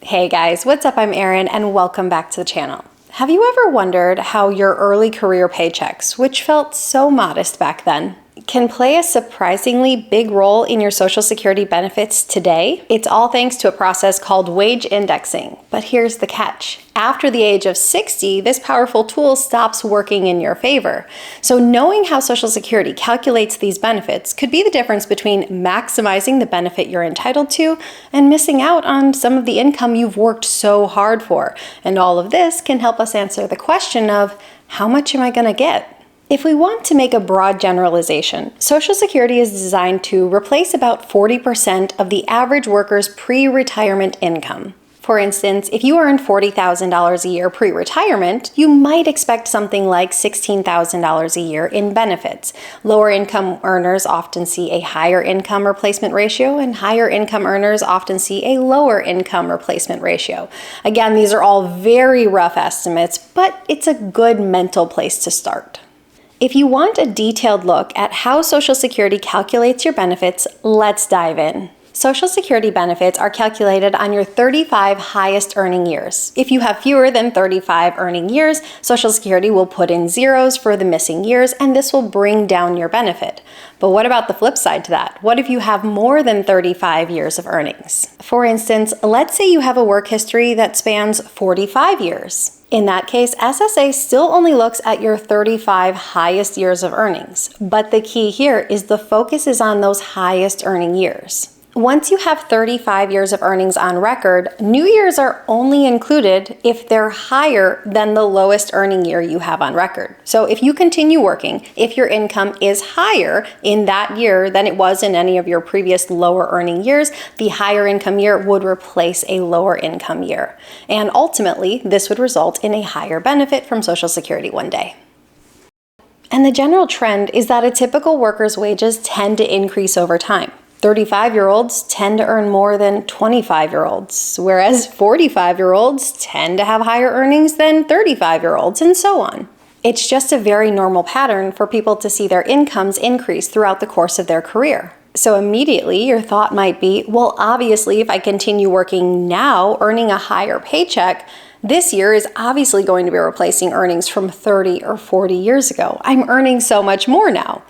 Hey guys, what's up? I'm Erin and welcome back to the channel. Have you ever wondered how your early career paychecks, which felt so modest back then, can play a surprisingly big role in your Social Security benefits today? It's all thanks to a process called wage indexing. But here's the catch. After the age of 60, this powerful tool stops working in your favor. So knowing how Social Security calculates these benefits could be the difference between maximizing the benefit you're entitled to and missing out on some of the income you've worked so hard for. And all of this can help us answer the question of, how much am I going to get? If we want to make a broad generalization, Social Security is designed to replace about 40% of the average worker's pre-retirement income. For instance, if you earned $40,000 a year pre-retirement, you might expect something like $16,000 a year in benefits. Lower income earners often see a higher income replacement ratio, and higher income earners often see a lower income replacement ratio. Again, these are all very rough estimates, but it's a good mental place to start. If you want a detailed look at how Social Security calculates your benefits, let's dive in. Social Security benefits are calculated on your 35 highest earning years. If you have fewer than 35 earning years, Social Security will put in zeros for the missing years, and this will bring down your benefit. But what about the flip side to that? What if you have more than 35 years of earnings? For instance, let's say you have a work history that spans 45 years. In that case, SSA still only looks at your 35 highest years of earnings. But the key here is the focus is on those highest earning years. Once you have 35 years of earnings on record, new years are only included if they're higher than the lowest earning year you have on record. So if you continue working, if your income is higher in that year than it was in any of your previous lower earning years, the higher income year would replace a lower income year. And ultimately, this would result in a higher benefit from Social Security one day. And the general trend is that a typical worker's wages tend to increase over time. 35-year-olds tend to earn more than 25-year-olds, whereas 45-year-olds tend to have higher earnings than 35-year-olds, and so on. It's just a very normal pattern for people to see their incomes increase throughout the course of their career. So immediately your thought might be, well, obviously if I continue working now, earning a higher paycheck, this year is obviously going to be replacing earnings from 30 or 40 years ago. I'm earning so much more now.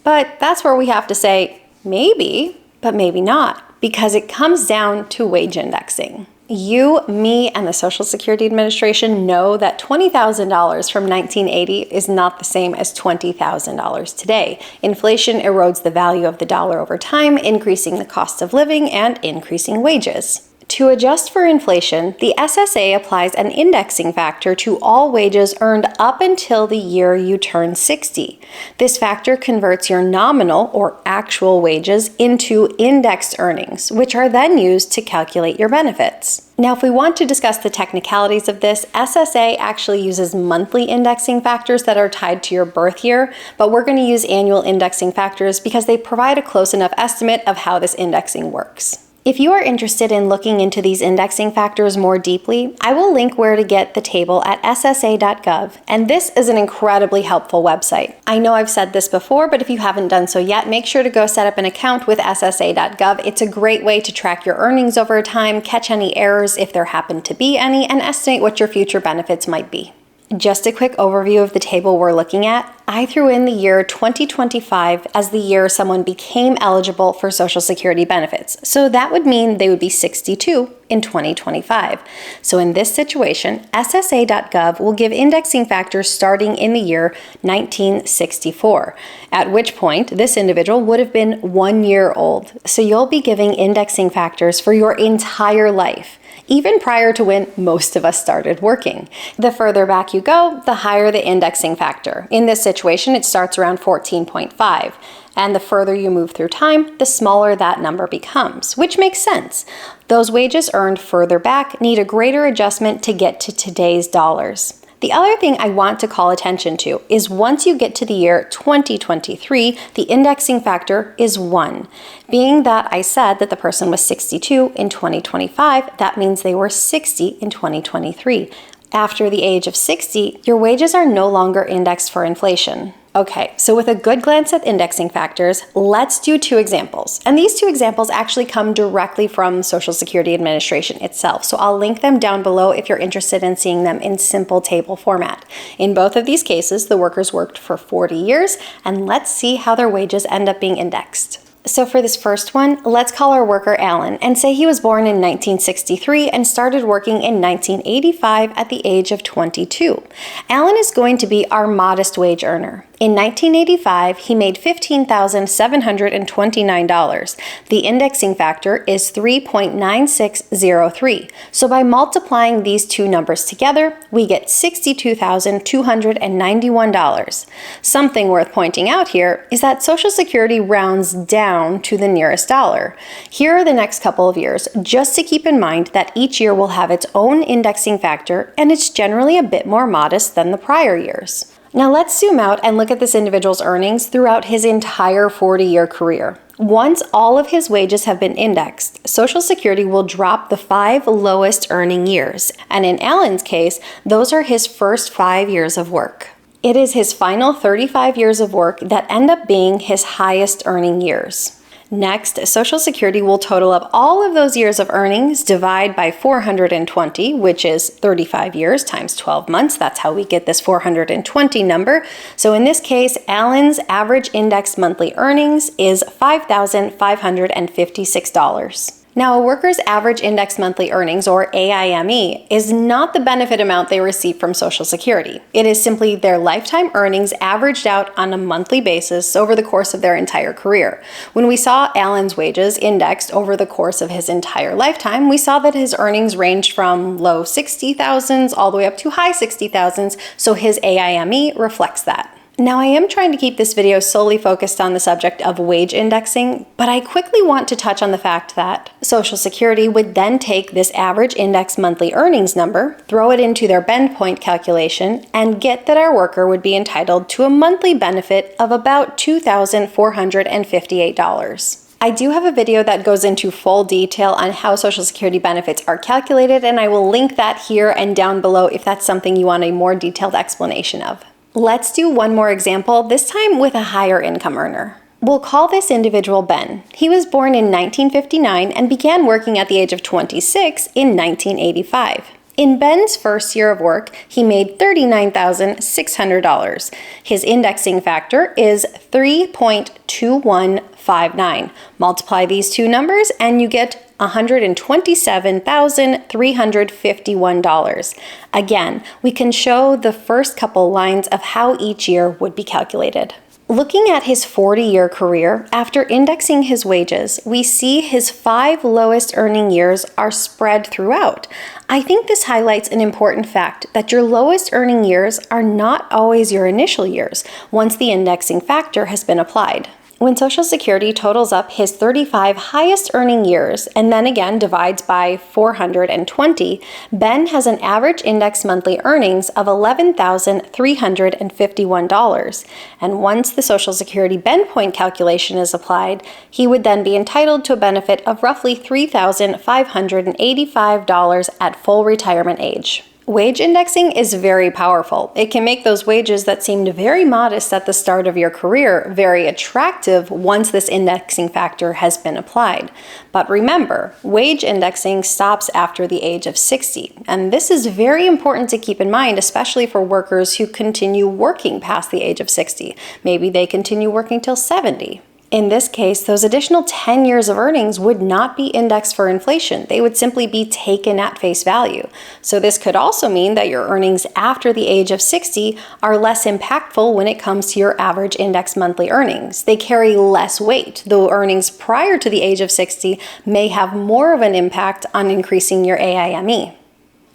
But that's where we have to say, maybe, but maybe not, because it comes down to wage indexing. You, me, and the Social Security Administration know that $20,000 from 1980 is not the same as $20,000 today. Inflation erodes the value of the dollar over time, increasing the cost of living and increasing wages. To adjust for inflation, the SSA applies an indexing factor to all wages earned up until the year you turn 60. This factor converts your nominal or actual wages into indexed earnings, which are then used to calculate your benefits. Now, if we want to discuss the technicalities of this, SSA actually uses monthly indexing factors that are tied to your birth year, but we're going to use annual indexing factors because they provide a close enough estimate of how this indexing works. If you are interested in looking into these indexing factors more deeply, I will link where to get the table at ssa.gov, and this is an incredibly helpful website. I know I've said this before, but if you haven't done so yet, make sure to go set up an account with ssa.gov. It's a great way to track your earnings over time, catch any errors if there happen to be any, and estimate what your future benefits might be. Just a quick overview of the table we're looking at. I threw in the year 2025 as the year someone became eligible for Social Security benefits. So that would mean they would be 62 in 2025. So in this situation, SSA.gov will give indexing factors starting in the year 1964, at which point this individual would have been 1 year old. So you'll be giving indexing factors for your entire life, even prior to when most of us started working. The further back you go, the higher the indexing factor. In this situation, it starts around 14.5. And the further you move through time, the smaller that number becomes, which makes sense. Those wages earned further back need a greater adjustment to get to today's dollars. The other thing I want to call attention to is once you get to the year 2023, the indexing factor is 1. Being that I said that the person was 62 in 2025, that means they were 60 in 2023. After the age of 60, your wages are no longer indexed for inflation. Okay, so with a good glance at indexing factors, let's do two examples. And these two examples actually come directly from Social Security Administration itself. So I'll link them down below if you're interested in seeing them in simple table format. In both of these cases, the workers worked for 40 years, and let's see how their wages end up being indexed. So for this first one, let's call our worker Alan and say he was born in 1963 and started working in 1985 at the age of 22. Alan is going to be our modest wage earner. In 1985, he made $15,729. The indexing factor is 3.9603. So by multiplying these two numbers together, we get $62,291. Something worth pointing out here is that Social Security rounds down to the nearest dollar. Here are the next couple of years, just to keep in mind that each year will have its own indexing factor, and it's generally a bit more modest than the prior years. Now let's zoom out and look at this individual's earnings throughout his entire 40-year career. Once all of his wages have been indexed, Social Security will drop the 5 lowest earning years, and in Alan's case, those are his first 5 years of work. It is his final 35 years of work that end up being his highest earning years. Next, Social Security will total up all of those years of earnings, divide by 420, which is 35 years times 12 months. That's how we get this 420 number. So in this case, Alan's average indexed monthly earnings is $5,556. Now, a worker's average indexed monthly earnings, or AIME, is not the benefit amount they receive from Social Security. It is simply their lifetime earnings averaged out on a monthly basis over the course of their entire career. When we saw Alan's wages indexed over the course of his entire lifetime, we saw that his earnings ranged from low 60,000s all the way up to high 60,000s, so his AIME reflects that. Now, I am trying to keep this video solely focused on the subject of wage indexing, but I quickly want to touch on the fact that Social Security would then take this average index monthly earnings number, throw it into their bend point calculation, and get that our worker would be entitled to a monthly benefit of about $2,458. I do have a video that goes into full detail on how Social Security benefits are calculated, and I will link that here and down below if that's something you want a more detailed explanation of. Let's do one more example, this time with a higher income earner. We'll call this individual Ben. He was born in 1959 and began working at the age of 26 in 1985. In Ben's first year of work, he made $39,600. His indexing factor is 3.2159. Multiply these two numbers and you get $127,351. Again, we can show the first couple lines of how each year would be calculated. Looking at his 40-year career, after indexing his wages, we see his 5 lowest earning years are spread throughout. I think this highlights an important fact that your lowest earning years are not always your initial years once the indexing factor has been applied. When Social Security totals up his 35 highest earning years and then again divides by 420, Ben has an average index monthly earnings of $11,351. And once the Social Security bend point calculation is applied, he would then be entitled to a benefit of roughly $3,585 at full retirement age. Wage indexing is very powerful. It can make those wages that seemed very modest at the start of your career very attractive once this indexing factor has been applied. But remember, wage indexing stops after the age of 60. And this is very important to keep in mind, especially for workers who continue working past the age of 60. Maybe they continue working till 70. In this case, those additional 10 years of earnings would not be indexed for inflation. They would simply be taken at face value. So this could also mean that your earnings after the age of 60 are less impactful when it comes to your average index monthly earnings. They carry less weight, though earnings prior to the age of 60 may have more of an impact on increasing your AIME.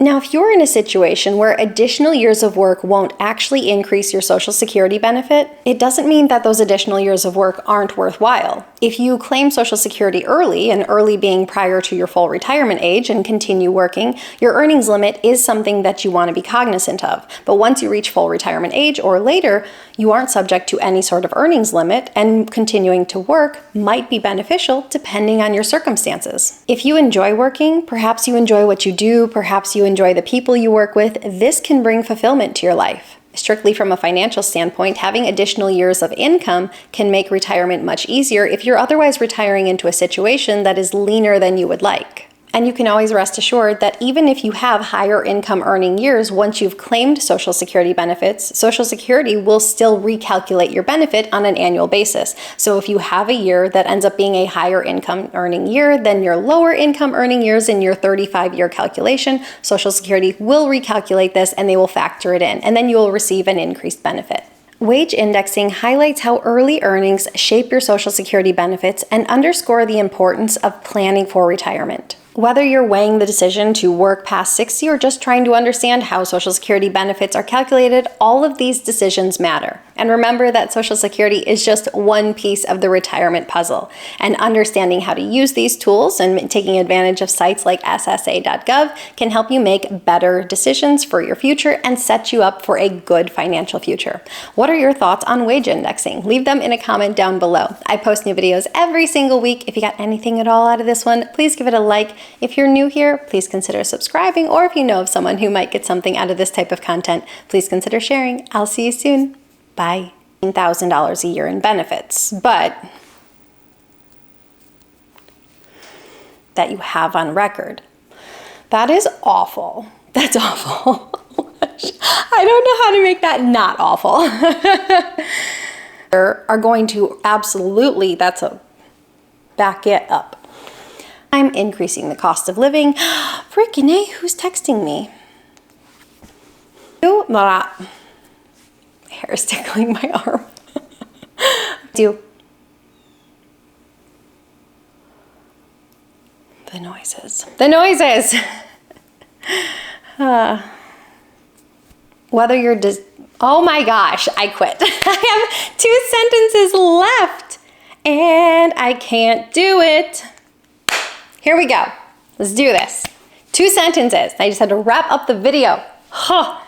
Now, if you're in a situation where additional years of work won't actually increase your Social Security benefit, it doesn't mean that those additional years of work aren't worthwhile. If you claim Social Security early, and early being prior to your full retirement age, and continue working, your earnings limit is something that you want to be cognizant of. But once you reach full retirement age or later, you aren't subject to any sort of earnings limit, and continuing to work might be beneficial depending on your circumstances. If you enjoy working, perhaps you enjoy what you do, perhaps you enjoy the people you work with, this can bring fulfillment to your life. Strictly from a financial standpoint, having additional years of income can make retirement much easier if you're otherwise retiring into a situation that is leaner than you would like. And you can always rest assured that even if you have higher income earning years, once you've claimed Social Security benefits, Social Security will still recalculate your benefit on an annual basis. So if you have a year that ends up being a higher income earning year than your lower income earning years in your 35-year calculation, Social Security will recalculate this and they will factor it in, and then you will receive an increased benefit. Wage indexing highlights how early earnings shape your Social Security benefits and underscore the importance of planning for retirement. Whether you're weighing the decision to work past 60 or just trying to understand how Social Security benefits are calculated, all of these decisions matter. And remember that Social Security is just one piece of the retirement puzzle. And understanding how to use these tools and taking advantage of sites like SSA.gov can help you make better decisions for your future and set you up for a good financial future. What are your thoughts on wage indexing? Leave them in a comment down below. I post new videos every single week. If you got anything at all out of this one, please give it a like. If you're new here, please consider subscribing, or if you know of someone who might get something out of this type of content, please consider sharing. I'll see you soon. Bye. $1,000 a year in benefits, but that you have on record. That is awful. That's awful. I don't know how to make that not awful. Are going to absolutely, back it up. I'm increasing the cost of living. Freaking A, who's texting me? Hair is tickling my arm. The noises. The noises! Whether you're oh my gosh, I quit. I have 2 sentences left and I can't do it. Here we go. Let's do this. 2 sentences. I just had to wrap up the video. Huh.